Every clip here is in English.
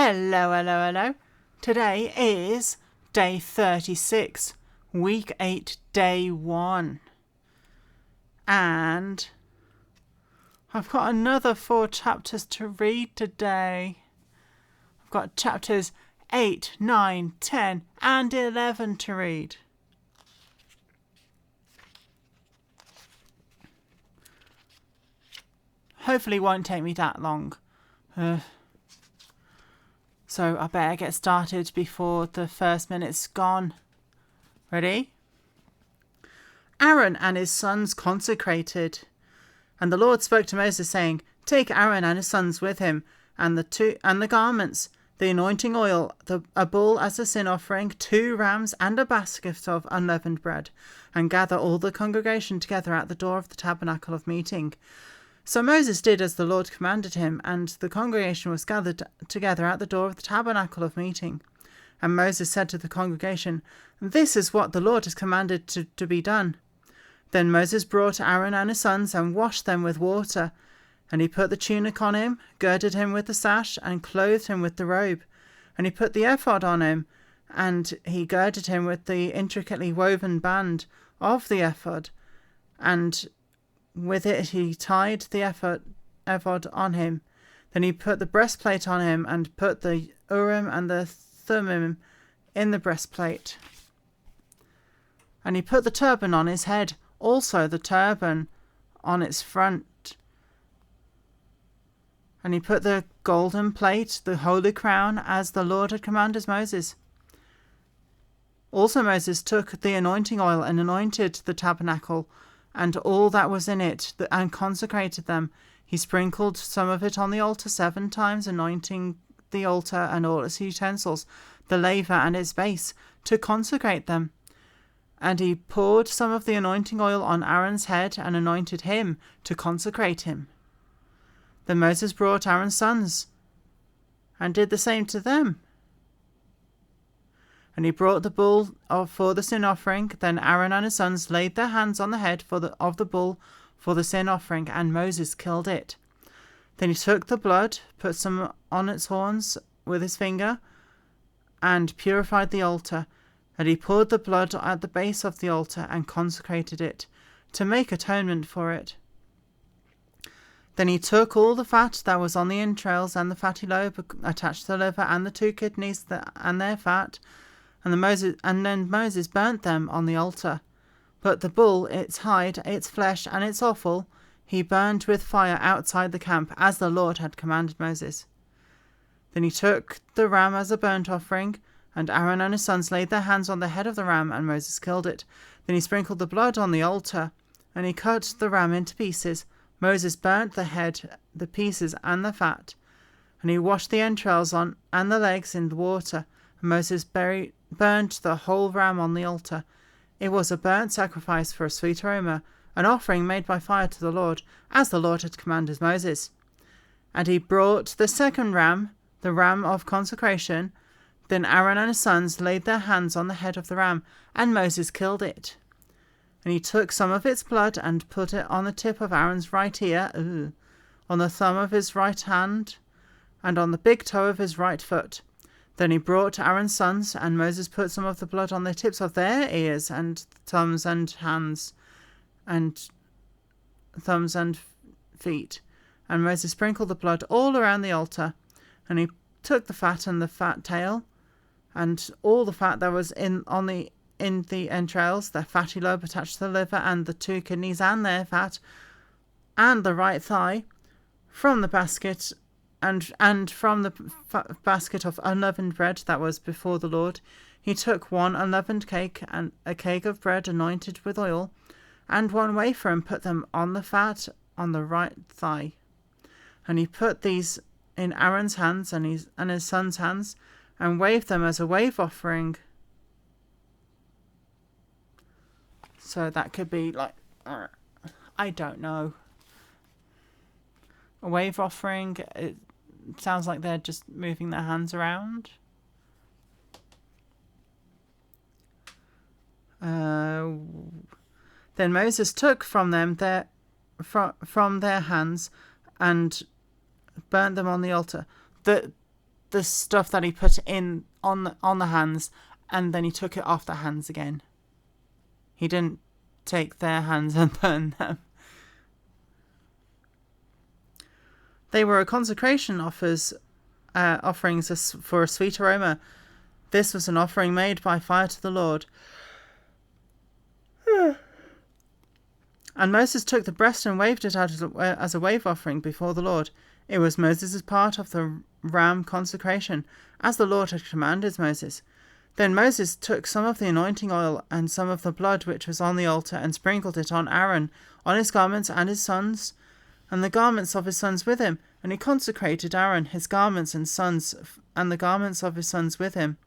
Hello, hello, hello. Today is day 36, week 8, day 1. And I've got another 4 chapters to read today. I've got chapters 8, 9, 10 and 11 to read. Hopefully it won't take me that long. So I better get started before the first minute's gone. Ready? Aaron and his sons consecrated. And the Lord spoke to Moses, saying, Take Aaron and his sons with him, and the garments, the anointing oil, a bull as a sin offering, 2 rams, and a basket of unleavened bread, and gather all the congregation together at the door of the tabernacle of meeting. So Moses did as the Lord commanded him, and the congregation was gathered together at the door of the tabernacle of meeting. And Moses said to the congregation, This is what the Lord has commanded to be done. Then Moses brought Aaron and his sons and washed them with water. And he put the tunic on him, girded him with the sash, and clothed him with the robe. And he put the ephod on him, and he girded him with the intricately woven band of the ephod, and with it he tied the ephod on him. Then he put the breastplate on him, and put the Urim and the Thummim in the breastplate. And he put the turban on his head, also the turban on its front. And he put the golden plate, the holy crown, as the Lord had commanded Moses. Also Moses took the anointing oil and anointed the tabernacle and all that was in it, and consecrated them. He sprinkled some of it on the altar 7 times, anointing the altar and all its utensils, the laver and its base, to consecrate them. And he poured some of the anointing oil on Aaron's head and anointed him to consecrate him. Then Moses brought Aaron's sons and did the same to them. And he brought the bull for the sin offering. Then Aaron and his sons laid their hands on the head of the bull for the sin offering, and Moses killed it. Then he took the blood, put some on its horns with his finger, and purified the altar. And he poured the blood at the base of the altar and consecrated it, to make atonement for it. Then he took all the fat that was on the entrails and the fatty lobe, attached to the liver and the 2 kidneys and their fat, and then Moses burnt them on the altar. But the bull, its hide, its flesh, and its offal, he burned with fire outside the camp, as the Lord had commanded Moses. Then he took the ram as a burnt offering, and Aaron and his sons laid their hands on the head of the ram, and Moses killed it. Then he sprinkled the blood on the altar, and he cut the ram into pieces. Moses burnt the head, the pieces, and the fat, and he washed the entrails and the legs in the water. And Moses burnt the whole ram on the altar. It was a burnt sacrifice for a sweet aroma, an offering made by fire to the Lord, as the Lord had commanded Moses. And he brought the second ram, the ram of consecration. Then Aaron and his sons laid their hands on the head of the ram, and Moses killed it. And he took some of its blood and put it on the tip of Aaron's right ear, on the thumb of his right hand, and on the big toe of his right foot. Then he brought Aaron's sons, and Moses put some of the blood on the tips of their ears and thumbs and hands and thumbs and feet. And Moses sprinkled the blood all around the altar. And he took the fat and the fat tail, and all the fat that was in the entrails, the fatty lobe attached to the liver, and the 2 kidneys and their fat, and the right thigh, from the basket, and from the basket of unleavened bread that was before the Lord. He took 1 unleavened cake, and a cake of bread anointed with oil, and 1 wafer, and put them on the fat on the right thigh. And he put these in Aaron's hands and his sons' hands, and waved them as a wave offering. So that could be like, I don't know, a wave offering. It sounds like they're just moving their hands around. Then Moses took from them from their hands and burnt them on the altar. the stuff that he put in on the hands, and then he took it off the hands again. He didn't take their hands and burn them. They were a consecration offerings for a sweet aroma. This was an offering made by fire to the Lord. And Moses took the breast and waved it out as a wave offering before the Lord. It was Moses' part of the ram consecration, as the Lord had commanded Moses. Then Moses took some of the anointing oil and some of the blood which was on the altar, and sprinkled it on Aaron, on his garments and his sons, and the garments of his sons with him. And he consecrated Aaron, his garments and sons, and the garments of his sons with him.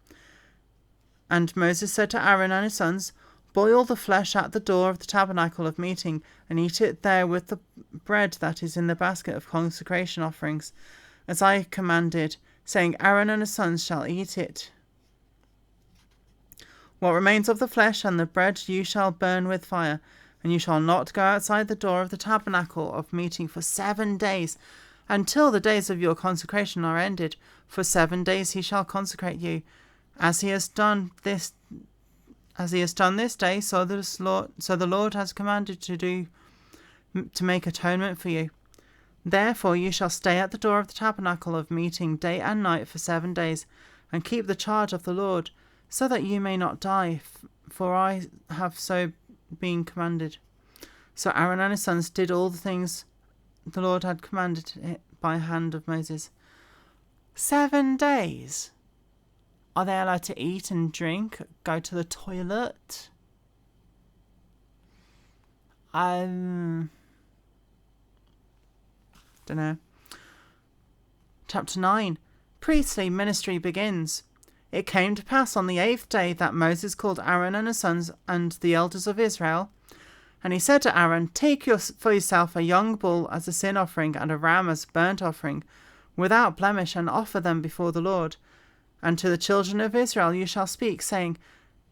And Moses said to Aaron and his sons, Boil the flesh at the door of the tabernacle of meeting, and eat it there with the bread that is in the basket of consecration offerings, as I commanded, saying, Aaron and his sons shall eat it. What remains of the flesh and the bread you shall burn with fire, and you shall not go outside the door of the tabernacle of meeting for 7 days, until the days of your consecration are ended. For 7 days he shall consecrate you, as he has done this day, so the Lord has commanded to make atonement for you. Therefore you shall stay at the door of the tabernacle of meeting day and night for 7 days, and keep the charge of the Lord, so that you may not die, for I have so been commanded. So Aaron and his sons did all the things the Lord had commanded by hand of Moses. 7 days. Are they allowed to eat and drink, go to the toilet? Don't know. Chapter 9. Priestly ministry begins. It came to pass on the 8th day that Moses called Aaron and his sons and the elders of Israel. And he said to Aaron, Take for yourself a young bull as a sin offering and a ram as a burnt offering, without blemish, and offer them before the Lord. And to the children of Israel you shall speak, saying,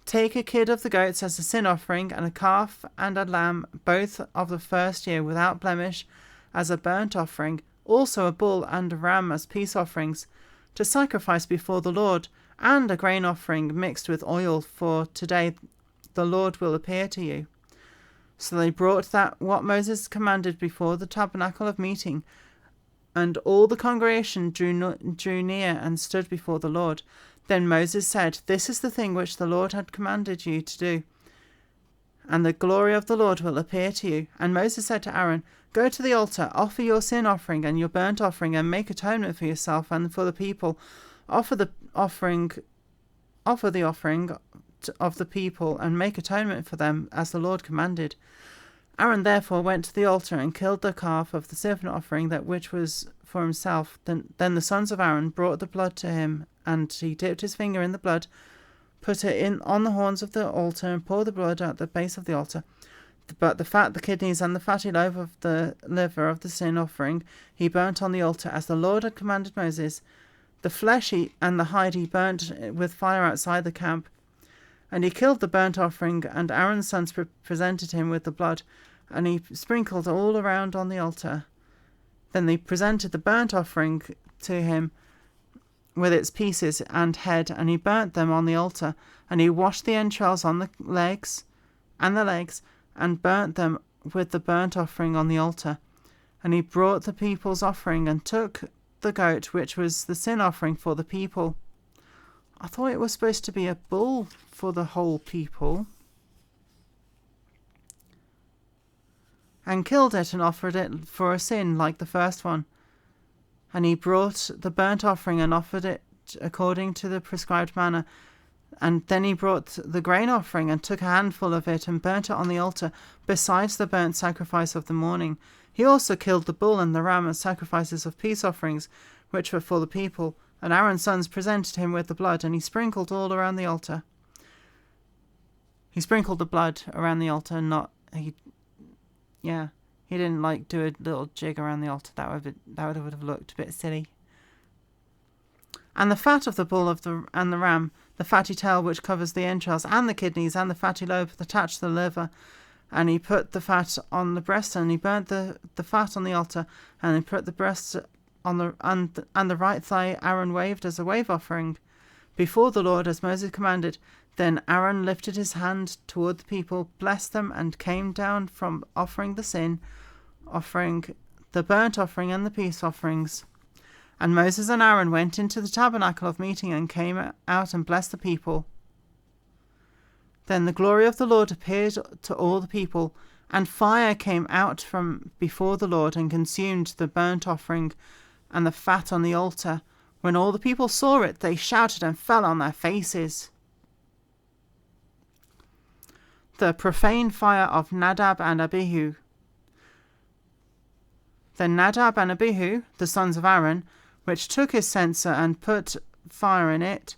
Take a kid of the goats as a sin offering, and a calf and a lamb, both of the first year, without blemish, as a burnt offering, also a bull and a ram as peace offerings, to sacrifice before the Lord, and a grain offering mixed with oil, for today the Lord will appear to you. So they brought what Moses commanded before the tabernacle of meeting, and all the congregation drew near and stood before the Lord. Then Moses said, This is the thing which the Lord had commanded you to do, and the glory of the Lord will appear to you. And Moses said to Aaron, Go to the altar, offer your sin offering and your burnt offering, and make atonement for yourself and for the people. Offer the offering of the people, and make atonement for them, as the Lord commanded. Aaron therefore went to the altar and killed the calf of the sin offering, that which was for himself. Then the sons of Aaron brought the blood to him, and he dipped his finger in the blood, put it on the horns of the altar, and poured the blood at the base of the altar. But the fat, the kidneys, and the fatty lobe of the liver of the sin offering he burnt on the altar, as the Lord had commanded Moses. The flesh and the hide he burnt with fire outside the camp. And he killed the burnt offering, and Aaron's sons presented him with the blood, and he sprinkled all around on the altar. Then they presented the burnt offering to him with its pieces and head, and he burnt them on the altar. And he washed the entrails on the legs, and burnt them with the burnt offering on the altar. And he brought the people's offering, and took the goat, which was the sin offering for the people. I thought it was supposed to be a bull for the whole people. And killed it and offered it for a sin like the first one. And he brought the burnt offering and offered it according to the prescribed manner. And then he brought the grain offering and took a handful of it and burnt it on the altar, besides the burnt sacrifice of the morning. He also killed the bull and the ram as sacrifices of peace offerings, which were for the people. And Aaron's sons presented him with the blood, and he sprinkled all around the altar. He sprinkled the blood around the altar, he didn't do a little jig around the altar. That would have looked a bit silly. And the fat of the bull and the ram, the fatty tail which covers the entrails, and the kidneys, and the fatty lobe attached to the liver. And he put the fat on the breast, and he burnt the fat on the altar, and he put the breast on the and the right thigh Aaron waved as a wave offering before the Lord as Moses commanded. Then Aaron lifted his hand toward the people, blessed them, and came down from offering the sin offering, the burnt offering, and the peace offerings. And Moses and Aaron went into the tabernacle of meeting and came out and blessed the people. Then the glory of the Lord appeared to all the people, and fire came out from before the Lord and consumed the burnt offering and the fat on the altar. When all the people saw it, they shouted and fell on their faces. The profane fire of Nadab and Abihu. Then Nadab and Abihu, the sons of Aaron, which took his censer and put fire in it,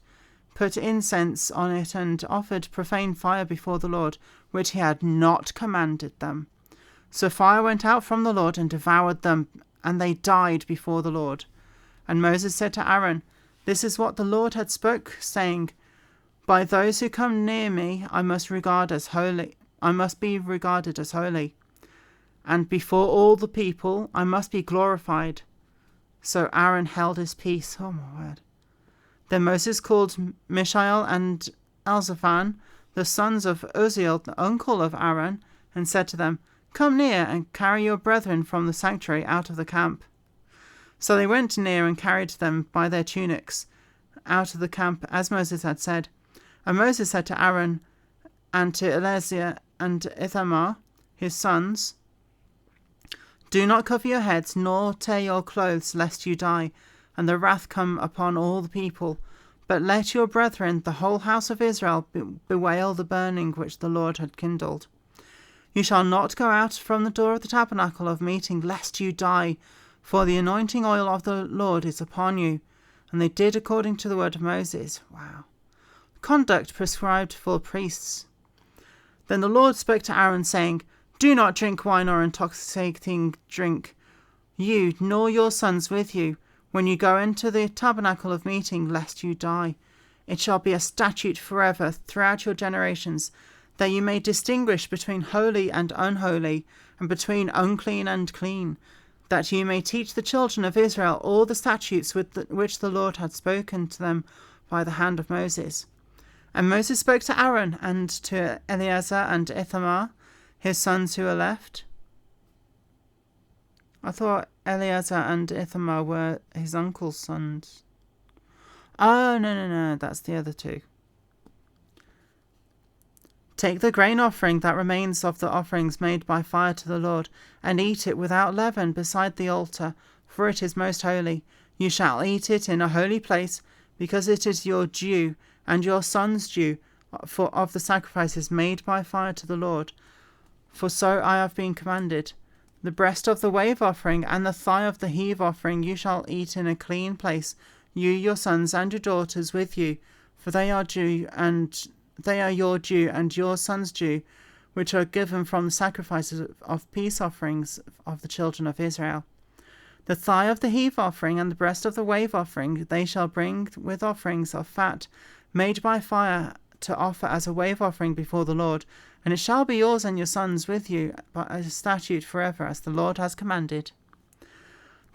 put incense on it, and offered profane fire before the Lord, which he had not commanded them. So fire went out from the Lord and devoured them, and they died before the Lord. And Moses said to Aaron, This is what the Lord had spoke, saying, By those who come near me I must be regarded as holy, and before all the people I must be glorified. So Aaron held his peace. Oh my word. Then Moses called Mishael and Elzaphan, the sons of Uzziel, the uncle of Aaron, and said to them, Come near and carry your brethren from the sanctuary out of the camp. So they went near and carried them by their tunics out of the camp, as Moses had said. And Moses said to Aaron and to Eleazar and Ithamar, his sons, Do not cover your heads, nor tear your clothes, lest you die, and the wrath come upon all the people. But let your brethren, the whole house of Israel, bewail the burning which the Lord had kindled. You shall not go out from the door of the tabernacle of meeting, lest you die, for the anointing oil of the Lord is upon you. And they did according to the word of Moses. Wow. Conduct prescribed for priests. Then the Lord spoke to Aaron, saying, Do not drink wine or intoxicating drink, you nor your sons with you, when you go into the tabernacle of meeting, lest you die. It shall be a statute forever throughout your generations, that you may distinguish between holy and unholy, and between unclean and clean, that you may teach the children of Israel all the statutes which the Lord had spoken to them by the hand of Moses. And Moses spoke to Aaron and to Eleazar and Ithamar, his sons who were left. I thought Eleazar and Ithamar were his uncle's sons. Oh, no, that's the other two. Take the grain offering that remains of the offerings made by fire to the Lord, and eat it without leaven beside the altar, for it is most holy. You shall eat it in a holy place, because it is your due, and your son's due, of the sacrifices made by fire to the Lord. For so I have been commanded. The breast of the wave offering and the thigh of the heave offering you shall eat in a clean place, you, your sons, and your daughters with you, for they are your due and your sons' due, which are given from the sacrifices of peace offerings of the children of Israel. The thigh of the heave offering and the breast of the wave offering they shall bring with offerings of fat made by fire to offer as a wave offering before the Lord, and it shall be yours and your sons with you by a statute forever, as the Lord has commanded.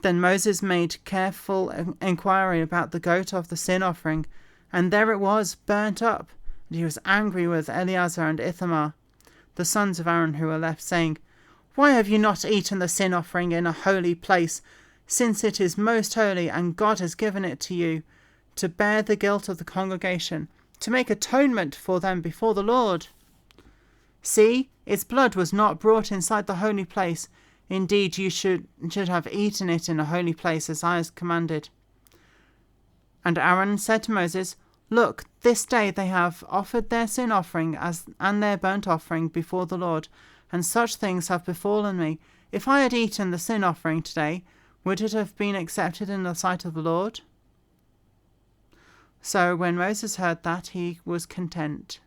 Then Moses made careful inquiry about the goat of the sin offering, and there it was, burnt up. And he was angry with Eleazar and Ithamar, the sons of Aaron who were left, saying, Why have you not eaten the sin offering in a holy place, since it is most holy, and God has given it to you, to bear the guilt of the congregation, to make atonement for them before the Lord? See, its blood was not brought inside the holy place. Indeed, you should have eaten it in a holy place, as I have commanded. And Aaron said to Moses, Look, this day they have offered their sin offering and their burnt offering before the Lord, and such things have befallen me. If I had eaten the sin offering today, would it have been accepted in the sight of the Lord? So when Moses heard that, he was content.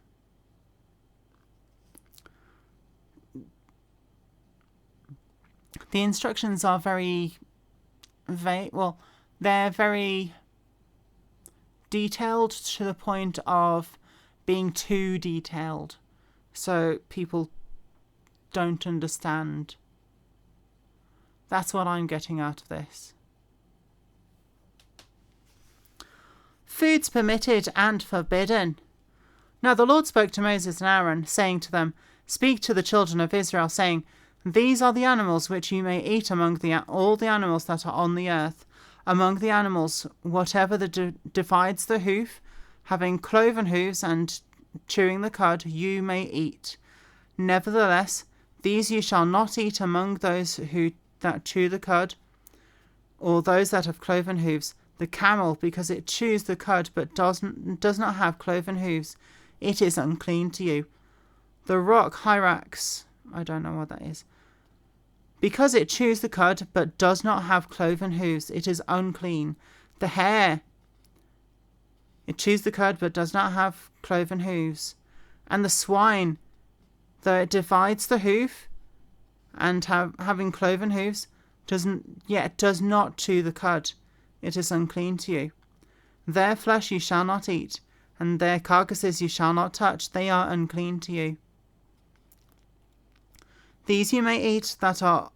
The instructions are very vague. Well, they're very detailed to the point of being too detailed, so people don't understand. That's what I'm getting out of this. foods permitted and forbidden. Now the Lord spoke to Moses and Aaron, saying to them, Speak to the children of Israel, saying, These are the animals which you may eat among all the animals that are on the earth. Among the animals, whatever divides the hoof, having cloven hoofs and chewing the cud, you may eat. Nevertheless, these you shall not eat among those that chew the cud, or those that have cloven hoofs. The camel, because it chews the cud but does not have cloven hoofs, it is unclean to you. The rock hyrax, I don't know what that is, because it chews the cud but does not have cloven hoofs, it is unclean. The hare, it chews the cud but does not have cloven hoofs. And the swine, though it divides the hoof and having cloven hoofs, does not chew the cud, it is unclean to you. Their flesh you shall not eat, and their carcasses you shall not touch, they are unclean to you. These you may eat that are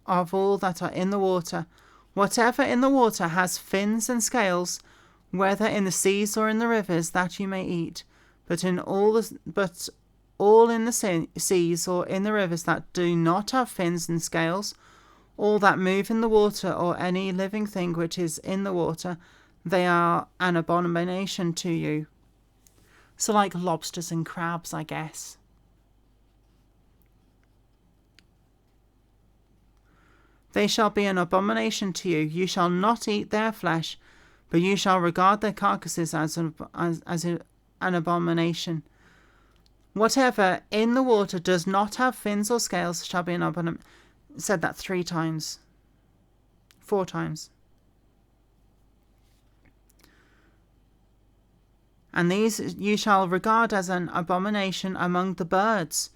of all that are in the water. Whatever in the water has fins and scales, whether in the seas or in the rivers, that you may eat. But all in the seas or in the rivers that do not have fins and scales, all that move in the water, or any living thing which is in the water, they are an abomination to you. So like lobsters and crabs, I guess. They shall be an abomination to you. You shall not eat their flesh, but you shall regard their carcasses as an abomination. Whatever in the water does not have fins or scales shall be an abomination. Said that 4 times. And these you shall regard as an abomination among the birds.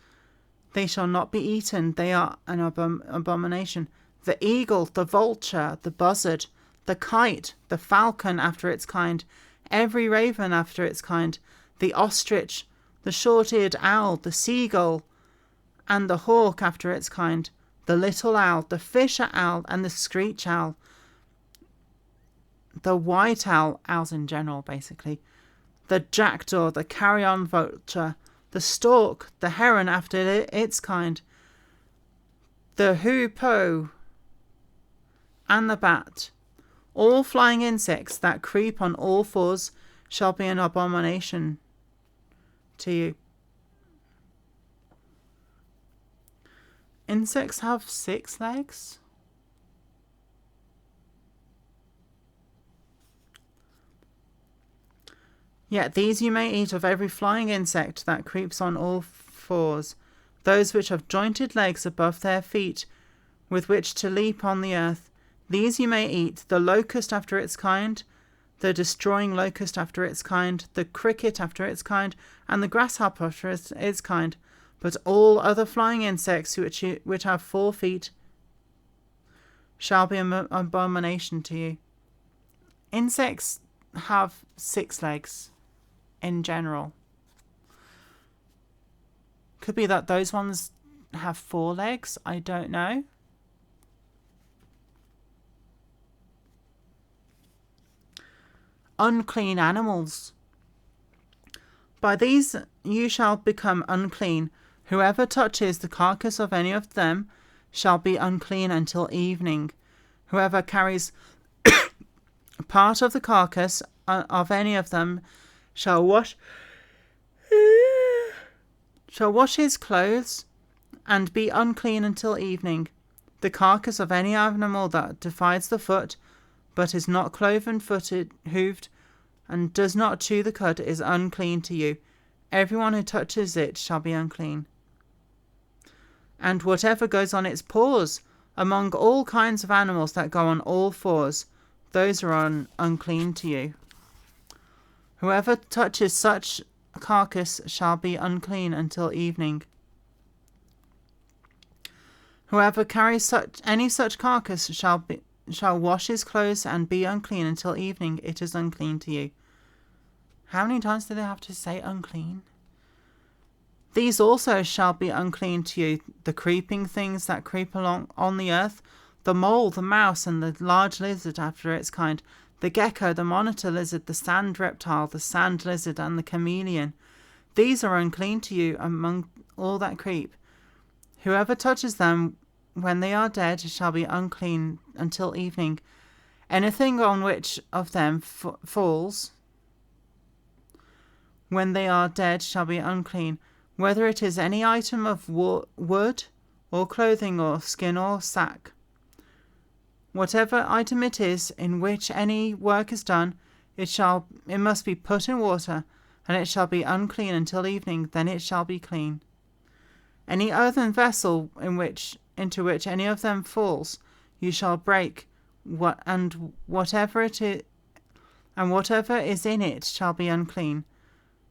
They shall not be eaten. They are an abomination. The eagle, the vulture, the buzzard, the kite, the falcon after its kind, every raven after its kind, the ostrich, the short-eared owl, the seagull, and the hawk after its kind, the little owl, the fisher owl, and the screech owl, the white owl, owls in general basically, the jackdaw, the carrion vulture, the stork, the heron after its kind, the hoopoe, and the bat. All flying insects that creep on all fours shall be an abomination to you. Insects have 6 legs? Yet these you may eat of every flying insect that creeps on all fours, those which have jointed legs above their feet, with which to leap on the earth. These you may eat, the locust after its kind, the destroying locust after its kind, the cricket after its kind, and the grasshopper after its kind. But all other flying insects which have 4 feet shall be an abomination to you. Insects have 6 legs in general. Could be that those ones have 4 legs, I don't know. Unclean animals. By these you shall become unclean. Whoever touches the carcass of any of them shall be unclean until evening. Whoever carries part of the carcass of any of them shall wash his clothes and be unclean until evening. The carcass of any animal that divides the foot, but is not cloven-footed, hooved, and does not chew the cud, is unclean to you. Everyone who touches it shall be unclean. And whatever goes on its paws, among all kinds of animals that go on all fours, those are unclean to you. Whoever touches such a carcass shall be unclean until evening. Whoever carries any such carcass shall wash his clothes and be unclean until evening. It is unclean to you. How many times do they have to say unclean? These also shall be unclean to you, the creeping things that creep along on the earth, the mole, the mouse, and the large lizard after its kind, the gecko, the monitor lizard, the sand reptile, the sand lizard, and the chameleon. These are unclean to you among all that creep. Whoever touches them when they are dead shall be unclean until evening. Anything on which of them falls when they are dead shall be unclean, whether it is any item of wood, or clothing, or skin, or sack. Whatever item it is in which any work is done, it must be put in water, and it shall be unclean until evening, then it shall be clean. Any earthen vessel into which any of them falls, you shall break, and whatever is in it shall be unclean.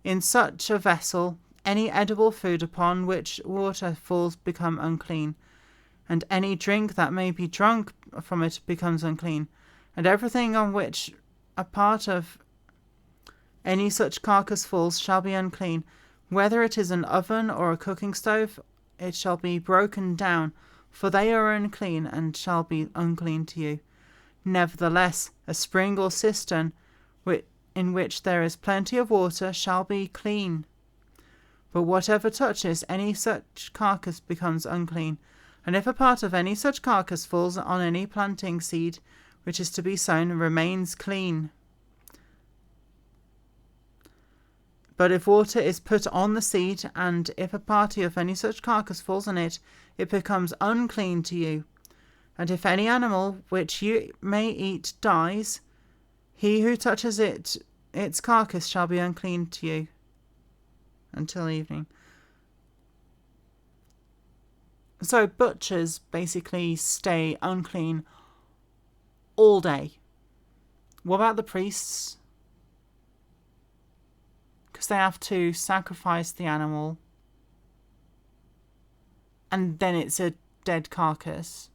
In such a vessel, any edible food upon which water falls become unclean, and any drink that may be drunk from it becomes unclean, and everything on which a part of any such carcass falls shall be unclean. Whether it is an oven or a cooking stove, it shall be broken down, for they are unclean, and shall be unclean to you. Nevertheless, a spring or cistern in which there is plenty of water shall be clean. But whatever touches any such carcass becomes unclean. And if a part of any such carcass falls on any planting seed which is to be sown, remains clean. But if water is put on the seed, and if a party of any such carcass falls on it, it becomes unclean to you. And if any animal which you may eat dies, he who touches its carcass shall be unclean to you until evening. So butchers basically stay unclean all day. What about the priests? Because they have to sacrifice the animal, and then it's a dead carcass.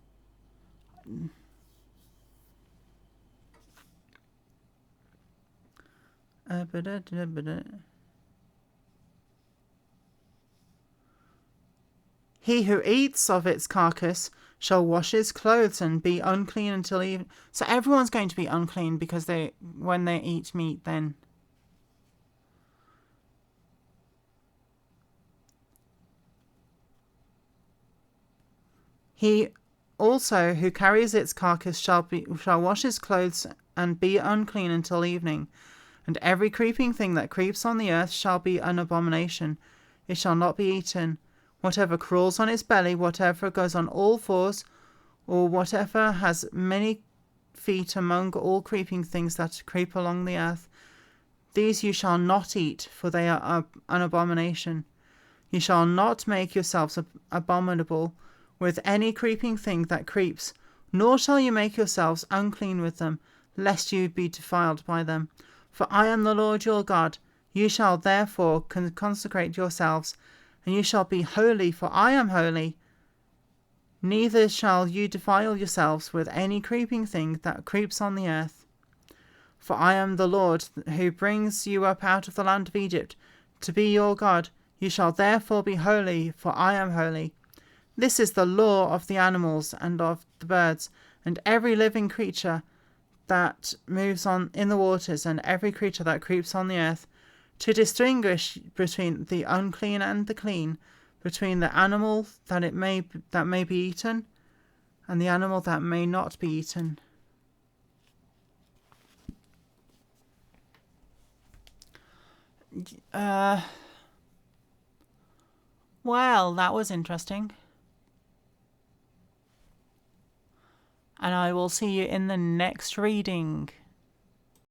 He who eats of its carcass shall wash his clothes and be unclean until evening. So everyone's going to be unclean because when they eat meat, then. He also who carries its carcass shall wash his clothes and be unclean until evening. And every creeping thing that creeps on the earth shall be an abomination. It shall not be eaten. Whatever crawls on its belly, whatever goes on all fours, or whatever has many feet among all creeping things that creep along the earth, these you shall not eat, for they are an abomination. You shall not make yourselves abominable with any creeping thing that creeps, nor shall you make yourselves unclean with them, lest you be defiled by them. For I am the Lord your God. You shall therefore consecrate yourselves, and you shall be holy, for I am holy. Neither shall you defile yourselves with any creeping thing that creeps on the earth. For I am the Lord, who brings you up out of the land of Egypt, to be your God. You shall therefore be holy, for I am holy. This is the law of the animals and of the birds, and every living creature that moves on in the waters, and every creature that creeps on the earth, to distinguish between the unclean and the clean, between the animal that may be eaten, and the animal that may not be eaten. Well, that was interesting. And I will see you in the next reading.